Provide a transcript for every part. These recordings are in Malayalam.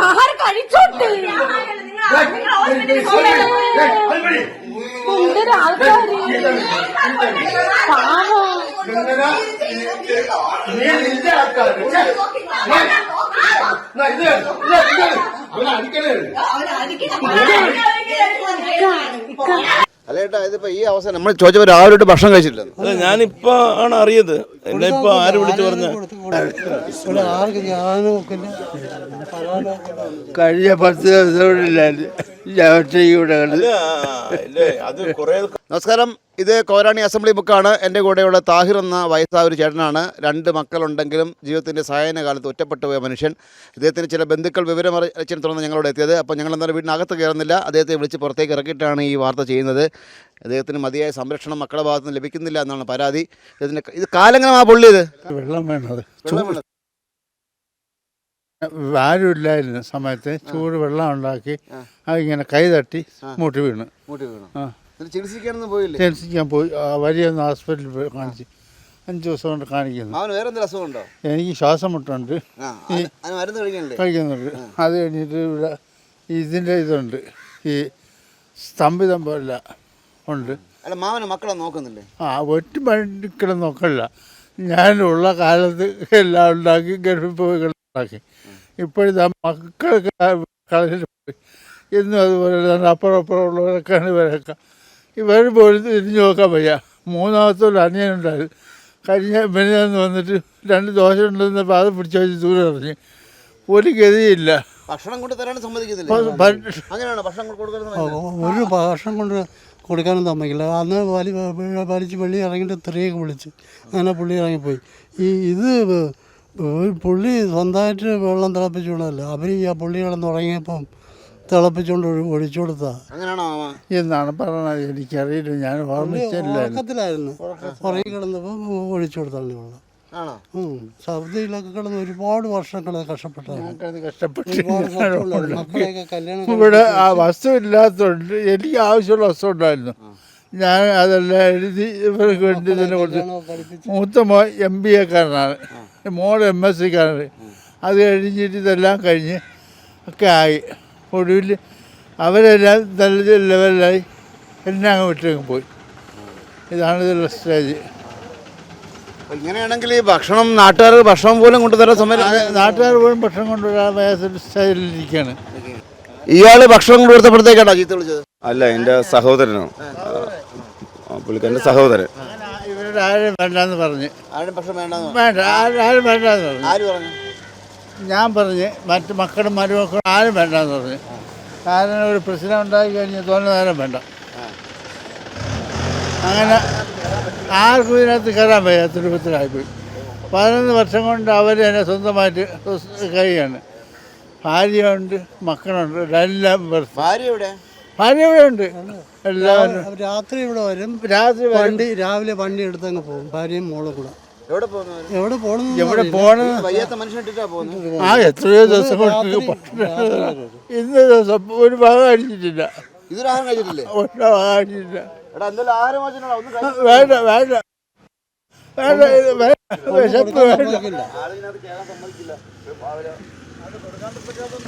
ആഹാരം കഴിച്ചോട്ടെ ആൾക്കാര് അല്ലേട്ടാ ഇതിപ്പോ ഈ അവസരം നമ്മൾ ചോദിച്ചപ്പോ രാവിലെ ഭക്ഷണം കഴിച്ചിട്ടില്ല. അല്ല ഞാനിപ്പോ ആണ് അറിയത്. എന്നെ ഇപ്പൊ ആര് വിളിച്ചു പറഞ്ഞ കഴിഞ്ഞ 10 ദിവസം നമസ്കാരം, ഇത് കോരാണി അസംബ്ലി ബുക്കാണ്. എൻ്റെ കൂടെയുള്ള താഹിർ എന്ന വയസ്സായ ഒരു ചേട്ടനാണ്. 2 മക്കളുണ്ടെങ്കിലും ജീവിതത്തിൻ്റെ സായാഹ്ന കാലത്ത് ഒറ്റപ്പെട്ടു പോയ മനുഷ്യൻ. ഇദ്ദേഹത്തിന് ചില ബന്ധുക്കൾ വിവരമറിയിച്ചതിനെ തുടർന്ന് ഞങ്ങളോട് എത്തിയത്. അപ്പോൾ ഞങ്ങൾ എന്തായാലും വീടിനകത്ത് കയറുന്നില്ല, അദ്ദേഹത്തെ വിളിച്ച് പുറത്തേക്ക് ഇറക്കിയിട്ടാണ് ഈ വാർത്ത ചെയ്യുന്നത്. അദ്ദേഹത്തിന് മതിയായ സംരക്ഷണം മക്കളുടെ ഭാഗത്ത് നിന്ന് ലഭിക്കുന്നില്ല എന്നാണ് പരാതി. ഇത് കാലങ്ങനമാ പൊള്ളിയത്. വെള്ളം വേണത് ആരുമില്ലായിരുന്ന സമയത്ത് ചൂട് വെള്ളം ഉണ്ടാക്കി അതിങ്ങനെ കൈ തട്ടി മൂട്ടി വീണു. ചികിത്സിക്കാനൊന്നും പോയില്ലേ? ചികിത്സിക്കാൻ പോയി. വലിയൊന്ന് ഹോസ്പിറ്റലിൽ പോയി കാണിച്ച് 5 ദിവസം കൊണ്ട് കാണിക്കുന്നു. എനിക്ക് ശ്വാസം മുട്ടുണ്ട്, കഴിക്കുന്നുണ്ട്. അത് കഴിഞ്ഞിട്ട് ഇവിടെ ഇതിൻ്റെ ഇതുണ്ട്, ഈ സ്തംഭിതം പോലെ ഉണ്ട്. മക്കളെ നോക്കുന്നില്ലേ? ഒറ്റ മണിക്കൂടെ നോക്കല്ല. ഞാനുള്ള കാലത്ത് എല്ലാം ഉണ്ടാക്കി ഗർഭിണിണ്ടാക്കി. ഇപ്പോഴത്തെ മക്കളൊക്കെ കളഞ്ഞിട്ട് പോയി. എന്നും അതുപോലെ തന്നെ അപ്പുറം ഉള്ളവരൊക്കെയാണ് ഇവരൊക്കെ. ഇവർ പോലും തിരിഞ്ഞു നോക്കാൻ വയ്യ. 3ാമത്തെ അനിയനുണ്ടായിരുന്നു. കഴിഞ്ഞ മെനിഞ്ഞാന്ന് വന്നിട്ട് 2 ദോശ ഉണ്ടെന്ന് അത് പിടിച്ചു വെച്ച് ദൂരെ എറിഞ്ഞ്. ഒരു ഗതിയില്ല. ഭക്ഷണം കൊണ്ട് തരാൻ സമ്മതിക്കുന്നില്ല. ഒരു ഭക്ഷണം കൊണ്ട് കൊടുക്കാനും സമ്മതിക്കില്ല. അന്ന് വലിച്ച് വെള്ളി ഇറങ്ങിയിട്ട് സ്ത്രീയൊക്കെ വിളിച്ച് അങ്ങനെ പുള്ളി ഇറങ്ങിപ്പോയി. ഇത് പുള്ളി സ്വന്തമായിട്ട് വെള്ളം തിളപ്പിച്ചുകൊണ്ടല്ല, അവർ ഈ പുള്ളി കിടന്ന് തുടങ്ങിയപ്പം തിളപ്പിച്ചുകൊണ്ട് ഒഴിച്ചു കൊടുത്താ എന്നാണ് പറയണത്. എനിക്കറിയില്ല, ഞാൻ ഉറക്കത്തിലായിരുന്നു. പുറകെ കിടന്നപ്പോൾ ഒഴിച്ചു കൊടുത്താണ് വെള്ളം. സൗദിയിലൊക്കെ കിടന്ന് ഒരുപാട് വർഷങ്ങൾ കഷ്ടപ്പെട്ടു. ഇവിടെ ആ വസ്തു ഇല്ലാത്തതുകൊണ്ട് എനിക്ക് ആവശ്യമുള്ള വസ്തു ഉണ്ടായിരുന്നു. ഞാൻ അതെല്ലാം എഴുതി ഇവർക്ക് വേണ്ടി തന്നെ കൊടുത്തു. മൂത്ത മോൻ MBA-കാരനാണ്, മോൾ MSc-ക്കാരനാണ്. അത് കഴിഞ്ഞിട്ട് ഇതെല്ലാം കഴിഞ്ഞ് ഒക്കെ ആയി. ഒടുവിൽ അവരെല്ലാം നല്ല ലെവലിലായി എന്നെ അങ്ങ് വിട്ടങ്ങ് പോയി. ഇതാണ് ഇതിലുള്ള സ്റ്റേജ്. ഇങ്ങനെയാണെങ്കിൽ ഈ ഭക്ഷണം നാട്ടുകാർ ഭക്ഷണം പോലും കൊണ്ടുതരാൻ സമയം, നാട്ടുകാർ പോലും ഭക്ഷണം കൊണ്ടുവരാൻ സ്റ്റേജിലിരിക്കുകയാണ്. ഇയാൾ ഭക്ഷണം കൊടുത്തപ്പോഴത്തേക്കാണോ ചീത്ത വിളിച്ചത്? അല്ല, എൻ്റെ സഹോദരനാണ്, പുള്ളിക്കാരൻ്റെ സഹോദരൻ. ഇവരുടെ ആരും വേണ്ടെന്ന് പറഞ്ഞ്. ആരും ഭക്ഷണം വേണ്ടെന്ന് ആരും വേണ്ടെന്ന് പറഞ്ഞു. ആര് പറഞ്ഞു? ഞാൻ പറഞ്ഞ് മറ്റ് മക്കളും മരുമക്കളും ആരും വേണ്ടെന്ന് പറഞ്ഞു. കാരണം ഒരു പ്രശ്നം ഉണ്ടാക്കി കഴിഞ്ഞാൽ തോന്നുന്ന നേരം വേണ്ട. അങ്ങനെ ആർക്കും ഇതിനകത്ത് കയറാൻ വയ്യാത്ത രൂപത്തിലായിപ്പോയി. 11 വർഷം കൊണ്ട് അവർ എന്നെ സ്വന്തമായിട്ട് കഴിയാണ്. ഭാര്യയുണ്ട്, മക്കളുണ്ട്, എല്ലാം. ഭാര്യ ഇവിടെ ഉണ്ട്. എല്ലാവരും രാത്രി ഇവിടെ വരും. രാവിലെ വണ്ടി എടുത്തങ്ങ് പോകും, ഭാര്യയും മോളും കൂടെ. എവിടെ പോകണം? എത്രയോ ദിവസം കൊണ്ട് ഇന്ന് ദിവസം ഒരു ഭാഗം അടിച്ചിട്ടില്ല. ഒരു ഭാഗം കഴിച്ചിട്ടില്ല. വേണ്ട വേണ്ട വേണ്ട, വിശപ്പ്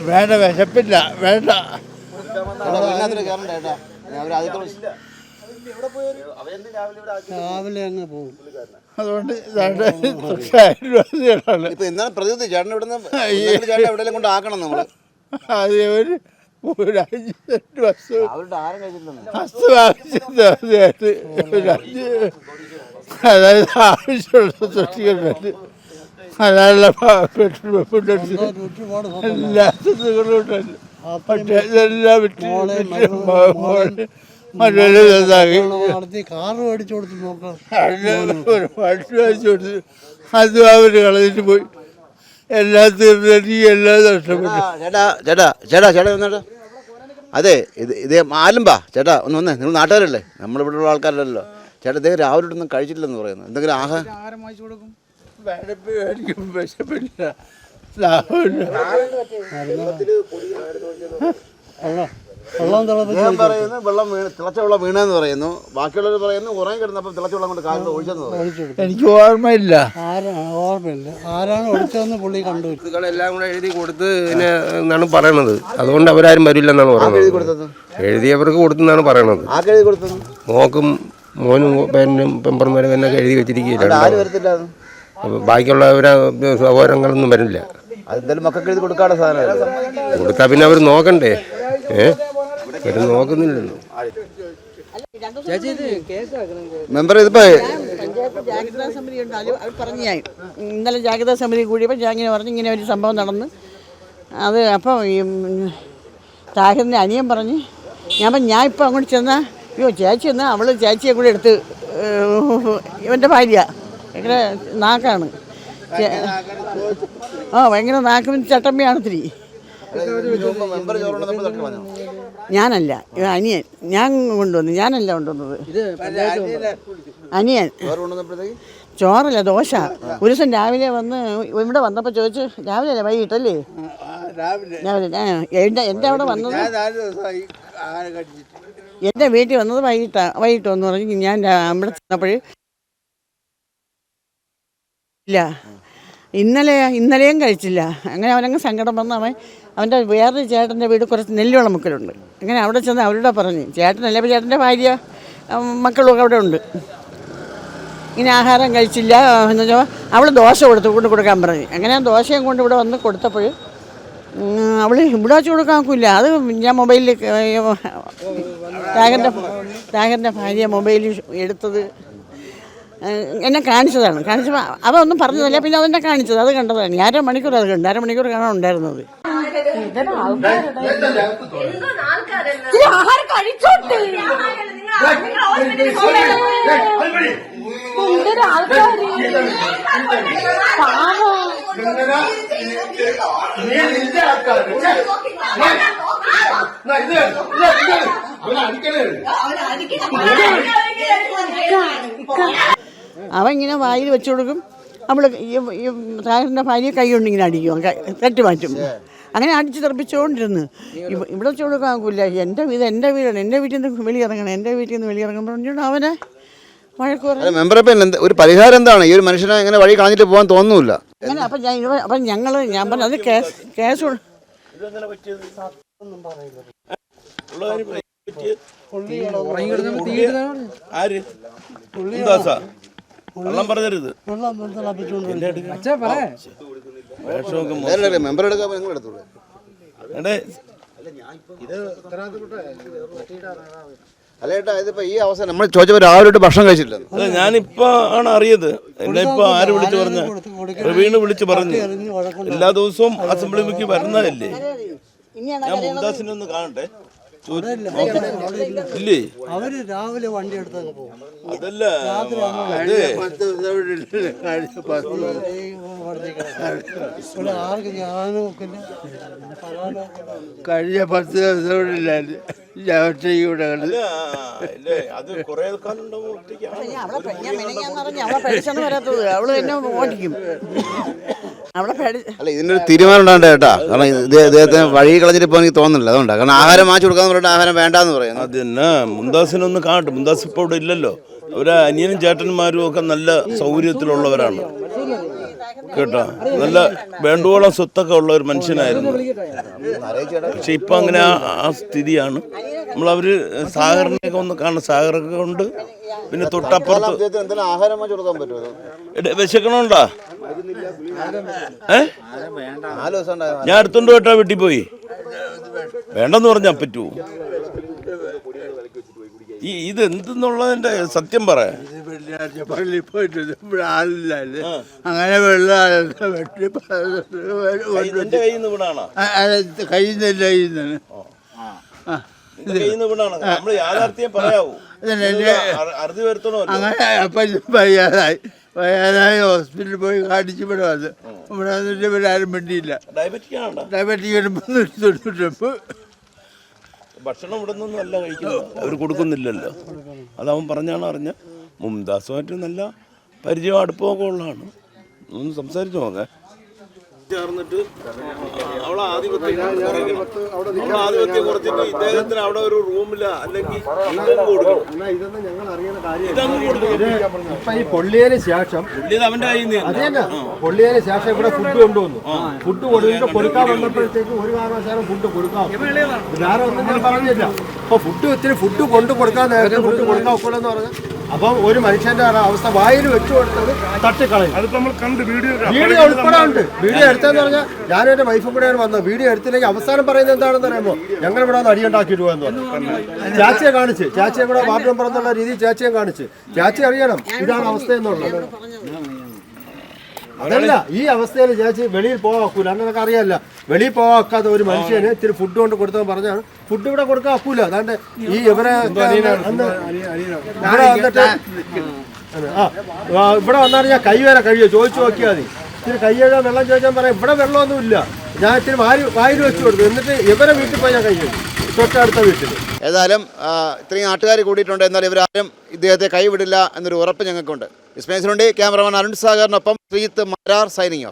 വേണ്ട, വിശപ്പില്ല, വേണ്ട. രാവിലെ അങ്ങ് പോകും. അതുകൊണ്ട് കൊണ്ട് ആക്കണം നമ്മൾ. അത് ഒരു 5 സെന്റ് ബസ് അതായത് ആവശ്യമുള്ള സൃഷ്ടിക്കുന്നുണ്ട്. അതായുള്ള എല്ലാ സ്ഥലങ്ങളും ഉണ്ടല്ലോ. പക്ഷേ ഇതെല്ലാം വിട്ട് കാറ് മേടിച്ചു കൊടുത്ത് നോക്കാം. അത് അവർ കളഞ്ഞിട്ട് പോയി. എല്ലാം തീർന്നെനിക്ക് എല്ലാം നഷ്ടപ്പെട്ടു. ചേട്ടാ അതെ, ഇതേ ആലുമ്പാ ചേട്ടാ, ഒന്ന് വന്നേ. നിങ്ങൾ നാട്ടുകാരല്ലേ, നമ്മളിവിടെ ഉള്ള ആൾക്കാരല്ലോ. ചേട്ടാ, ഇദ്ദേഹം രാവിലെ ഒന്നും കഴിച്ചിട്ടില്ലെന്ന് പറയുന്നു. എന്തെങ്കിലും ആഹാരം വാങ്ങിച്ചു കൊടുക്കും. എനിക്ക് വിശപ്പില്ല. വെള്ളം തിളപ്പിച്ച് ഞാൻ പറയുന്നു വെള്ളം തിളച്ച വെള്ളം വീണെന്ന് പറയുന്നു, ബാക്കിയുള്ളവർ പറയുന്നു ഉറങ്ങി കിടന്നപ്പോൾ തിളച്ച വെള്ളം കൊണ്ട് കാലിൽ ഒഴിച്ചെന്ന് പറയുന്നു. ഒഴിച്ചെടുത്തു. എനിക്ക് ഓർമ്മയില്ല. ഓർമ്മയില്ല ആരാണ് ഒഴിച്ചതെന്ന് പുള്ളി കണ്ടു. എല്ലാം കൂടെ എഴുതി കൊടുത്ത് പിന്നെ എന്നാണ് പറയണത്. അതുകൊണ്ട് അവരാരും വരില്ലെന്നാണ് പറയുന്നത്. എഴുതിയവർക്ക് കൊടുത്തെന്നാണ് പറയണത്. ആരെഴുതി കൊടുത്തത്? മോക്കും മോനും പേരനും പെമ്പർമാരും എന്നൊക്കെ എഴുതി വെച്ചിരിക്കുകയില്ല. ആര് വരത്തില്ല? ബാക്കിയുള്ളവരെ സഹോദരങ്ങളൊന്നും വരില്ല. അതെന്തായാലും മക്കൾക്ക് എഴുതി കൊടുക്കാനുള്ള സാധനം കൊടുത്താൽ പിന്നെ അവർ നോക്കണ്ടേ? ഇവര് നോക്കുന്നില്ലല്ലോ. മെമ്പർ ഇതിപ്പോ പഞ്ചായത്ത് ജാഗ്രതാ സമിതി ഉണ്ട്. അവർ പറഞ്ഞു ഇന്നലെ ജാഗ്രതാ സമിതി കൂടിയപ്പോൾ ഇങ്ങനെ പറഞ്ഞു ഇങ്ങനെ ഒരു സംഭവം നടന്ന്. അത് അപ്പം ഈ താഹിറിൻ്റെ അനിയൻ പറഞ്ഞ് ഞാൻ ഇപ്പം അങ്ങോട്ട് ചെന്നാൽ അയ്യോ ചേച്ചി എന്നാൽ അവൾ ചേച്ചിയെ കൂടെ എടുത്ത് ഇവൻ്റെ ഭാര്യ ഭയങ്കര നാക്കാണ്. ഭയങ്കര നാക്കും ചട്ടമ്പിയാണ് ഇത്തിരി. ഞാനല്ല അനിയൻ, ഞാൻ കൊണ്ടുവന്നു. ഞാനല്ല കൊണ്ടുവന്നത്, അനിയൻ. ചോറല്ല ദോശ. ഒരു ദിവസം രാവിലെ വന്ന് ഇവിടെ വന്നപ്പോൾ ചോദിച്ചു, രാവിലെ അല്ലേ വൈകിട്ടല്ലേ? രാവിലെ എൻ്റെ അവിടെ വന്നത്, എൻ്റെ വീട്ടിൽ വന്നത് വൈകിട്ട് വന്ന് പറഞ്ഞു. ഞാൻ അവിടെ ചെന്നപ്പോഴേ ഇല്ല, ഇന്നലെയും കഴിച്ചില്ല. അങ്ങനെ അവനങ്ങ് സങ്കടം വന്ന് അവൻ്റെ വേറൊരു ചേട്ടൻ്റെ വീട് കുറച്ച് നെല്ലിവളമുക്കലുണ്ട്. അങ്ങനെ അവിടെ ചെന്ന് അവരോട് പറഞ്ഞ് ചേട്ടനല്ലേ, അപ്പോൾ ചേട്ടൻ്റെ ഭാര്യ മക്കളൊക്കെ അവിടെ ഉണ്ട്. ഇങ്ങനെ ആഹാരം കഴിച്ചില്ല എന്ന് വെച്ചാൽ അവൾ ദോശ കൊണ്ട് കൊടുക്കാൻ പറഞ്ഞു. അങ്ങനെ ദോശയും കൊണ്ട് ഇവിടെ വന്ന് കൊടുത്തപ്പോൾ അവൾ ഇവിടെ വെച്ച് കൊടുക്കാൻ ഒക്കില്ല. അത് ഞാൻ മൊബൈലിൽ താഹറിൻ്റെ ഭാര്യ മൊബൈലിൽ എടുത്തത് എന്നെ കാണിച്ചതാണ്. കാണിച്ചപ്പോൾ അതൊന്നും പറഞ്ഞതല്ല, പിന്നെ അതെന്നെ കാണിച്ചത്, അത് കണ്ടതാണ്. 1/2 മണിക്കൂർ അത് കണ്ടു. 1/2 മണിക്കൂർ കാണാൻ ഉണ്ടായിരുന്നത്. ആഹാരം കഴിച്ചോട്ടെ. ആൾക്കാര് അവൻ ഇങ്ങനെ വായിൽ വെച്ചു കൊടുക്കും. അവൾ ഈ താഹിറിൻ്റെ ഭാര്യ കൈ കൊണ്ട് ഇങ്ങനെ അടിക്കും, തട്ടി മാറ്റും. അങ്ങനെ അടിച്ച് തെറിപ്പിച്ചുകൊണ്ടിരുന്നു. ഇവിടെ വെച്ച് കൊടുക്കാനില്ല. എൻ്റെ വീടാണ്, എൻ്റെ വീട്ടിൽ നിന്ന് വെളിയിറങ്ങണം, എൻ്റെ വീട്ടിൽ നിന്ന് വെളിയിറങ്ങണം പറഞ്ഞുകൊണ്ട് അവനെ വഴക്ക് പറഞ്ഞു. മെമ്പറെ ഒരു പരിഹാരം എന്താണ്? ഈ ഒരു മനുഷ്യനെ ഇങ്ങനെ വഴി കളഞ്ഞിട്ട് പോകാൻ തോന്നുന്നില്ല. അങ്ങനെ ഞാൻ പറഞ്ഞു അത് കേസ് വെള്ളം പറഞ്ഞരുത്. മെമ്പർ എടുക്കാൻ നിങ്ങൾ എടുത്തോളൂ. അല്ല ഏട്ടാ, ഇതിപ്പോ ഈ അവസ്ഥ നമ്മൾ ചോദിച്ചപ്പോൾ ആരോട് ഭക്ഷണം കഴിച്ചില്ല. അല്ല, ഞാനിപ്പോ ആണ് അറിയത്. എന്നെ ഇപ്പൊ ആര് വിളിച്ചു പറഞ്ഞ? പ്രവീണ് വിളിച്ചു പറഞ്ഞു. എല്ലാ ദിവസവും അസംബ്ലിക്ക് വരുന്നതല്ലേ. ഞാൻ മുംതാസിനെ ഒന്ന് കാണട്ടെ. ഇല്ലേ, അവര് രാവിലെ വണ്ടി എടുത്തങ്ങ് പോകും. അതല്ല ആർക്ക് ഞാനും കഴിഞ്ഞ 10 ദിവസം അത് കുറെ കാലം അവളെ പഠിച്ചെന്ന് വരാത്തത്. അവള് എന്നെ ഓടിക്കും. അല്ല, ഇതിനൊരു തീരുമാനം ഉണ്ടാകണ്ട ഏട്ടാ. കാരണം ഇദ്ദേഹത്തിന് വഴി കളഞ്ഞിട്ട് പോകാൻ എനിക്ക് തോന്നുന്നില്ല. അതുകൊണ്ടാണ്. കാരണം ആഹാരം വാങ്ങിച്ചു കൊടുക്കാന്ന് പറഞ്ഞിട്ട് ആഹാരം വേണ്ടാന്ന് പറയുന്നു. അത് തന്നെ മുംതാസിനൊന്ന് കാണട്ടെ. മുംതാസ് ഇപ്പോൾ ഇവിടെ ഇല്ലല്ലോ. അവരെ അനിയനും ചേട്ടന്മാരും ഒക്കെ നല്ല സൗകര്യത്തിലുള്ളവരാണ് കേട്ടോ. നല്ല വേണ്ടുവോളം സ്വത്തൊക്കെ ഉള്ള ഒരു മനുഷ്യനായിരുന്നു. പക്ഷെ ഇപ്പം അങ്ങനെ ആ സ്ഥിതിയാണ്. നമ്മളവര് സാഗറിനെയൊക്കെ ഒന്ന് കാണും. സാഗറൊക്കെ ഉണ്ട്. പിന്നെ തൊട്ടപ്പുറത്ത് ആഹാരം വാങ്ങിച്ചു കൊടുക്കാൻ പറ്റുമോ? വിശക്കണോണ്ടാ? ഞാൻ അടുത്തോണ്ട് കേട്ടാ വീട്ടിൽ പോയി വേണ്ടെന്ന് പറഞ്ഞാൽ പറ്റുമോ? ഇത് എന്തെന്നുള്ളതിന്റെ സത്യം പറയാ. പള്ളിയിൽ പോയിട്ട് ഇവിടെ ആളില്ലല്ലേ, അങ്ങനെ വെള്ളം എന്റെ കയ്യിൽ നിന്ന് വീണാണോ? കയ്യിൽ നിന്നല്ല കയ്യിൽ നിന്ന് വീണാണോ? നമ്മള് യാഥാർത്ഥ്യം പറയാവൂ. അറുതി വരുത്തണോ? അങ്ങനെ വയ്യാതായി ഹോസ്പിറ്റലിൽ പോയി കാണിച്ച് ഇവിടെ വന്ന് ഇവിടെ വന്നിട്ട് ഇവിടെ ആരും വേണ്ടിയില്ല. ഡയബറ്റിക് വരുമ്പോൾ ഭക്ഷണം ഇവിടെ നിന്നൊന്നും അല്ല കഴിക്കുന്നത്. അവർ കൊടുക്കുന്നില്ലല്ലോ. അതവൻ പറഞ്ഞാണ് അറിഞ്ഞ. മുംതാസുമായിട്ട് നല്ല പരിചയം അടുപ്പമൊക്കെ ഉള്ളതാണ്. ഒന്ന് സംസാരിച്ചു നോക്കാം. ചേർന്നിട്ട് അവളെ ആധിപത്യം കുറച്ചിട്ട് ഇദ്ദേഹത്തിന് അവിടെ ഒരു റൂമില്ല അല്ലെങ്കിൽ ഇതൊന്നും ഞങ്ങൾ അറിയുന്ന കാര്യം. ഇപ്പൊ ഈ പൊള്ളിയതിന് ശേഷം അവന്റെ കയ്യിൽ അത് തന്നെ പൊള്ളിയതിന് ശേഷം ഇവിടെ ഫുഡ് കൊണ്ടുവന്നു. ഫുഡ് കൊടുക്കാൻ വന്നപ്പോഴത്തേക്ക് ഒരു കാരണവശാലും ഫുഡ് കൊടുക്കാം, വേറെ ഒന്നും ഞാൻ പറഞ്ഞില്ല. അപ്പൊ ഇത്തിരി ഫുഡ് കൊടുക്കാൻ നേരത്തെ ഫുഡ് കൊടുക്കാൻ ഒക്കില്ലെന്ന് പറഞ്ഞു. അപ്പം ഒരു മനുഷ്യന്റെ അവസ്ഥ വായിൽ വെച്ചു കൊടുത്തത് തട്ടിക്കളയും. വീഡിയോ ഉൾപ്പെടെ ഉണ്ട്. വീഡിയോ എടുത്തെന്ന് പറഞ്ഞാൽ ഞാനും എന്റെ വൈഫും കൂടെയാണ് വന്നത്. വീഡിയോ എടുത്തില്ലെങ്കിൽ അവസാനം പറയുന്നത് എന്താണെന്ന് അറിയുമ്പോൾ ഞങ്ങൾ ഇവിടെ വന്ന് അടിയുണ്ടാക്കിയിട്ട് പോയെന്ന് പറഞ്ഞു. ചാച്ചിയെ കാണിച്ച്, ചാച്ചിയെ കൂടെ വാർഡ് മെമ്പർ എന്നുള്ള രീതിയിൽ ചാച്ചിയെ കാണിച്ച്, ചാച്ചി അറിയണം ഇതാണ് അവസ്ഥ എന്നുള്ളത്. അതല്ല, ഈ അവസ്ഥയിൽ ചേച്ചി വെളിയിൽ പോകാക്കൂല, അങ്ങനൊക്കെ അറിയാല്ല. വെളിയിൽ പോകാക്കാത്ത ഒരു മനുഷ്യന് ഇത്തിരി ഫുഡ് കൊണ്ട് കൊടുത്തവൻ പറഞ്ഞാണ് ഫുഡ് ഇവിടെ കൊടുക്കാൻ ഒക്കൂല. അതാണ്ട് ഈ ഇവിടെ ഇവിടെ വന്നാണ് ഞാൻ കൈ വരെ കഴിയോ ചോദിച്ചു നോക്കിയാൽ മതി. ഇത്തിരി കൈ കഴുകാൻ വെള്ളം ചോദിച്ചാൽ പറയാം ഇവിടെ വെള്ളമൊന്നുമില്ല. ഞാൻ ഇത്തിരി വായിൽ വെച്ച് കൊടുത്തു. എന്നിട്ട് ഇവരെ വീട്ടിൽ പോയി ഞാൻ കൈ കഴുകി, തൊട്ടടുത്ത വീട്ടിൽ. ഏതായാലും ഇത്രയും നാട്ടുകാർ കൂടിയിട്ടുണ്ട്. എന്നാൽ ഇവരാരും ഇദ്ദേഹത്തെ കൈവിടില്ല എന്നൊരു ഉറപ്പ് ഞങ്ങൾക്കുണ്ട്. ഇസ്മേസിനുണ്ട് ക്യാമറമാൻ അരുൺ സാഗറിനൊപ്പം ശ്രീജിത്ത് മാരാർ സൈനിങ് ഓഫ്.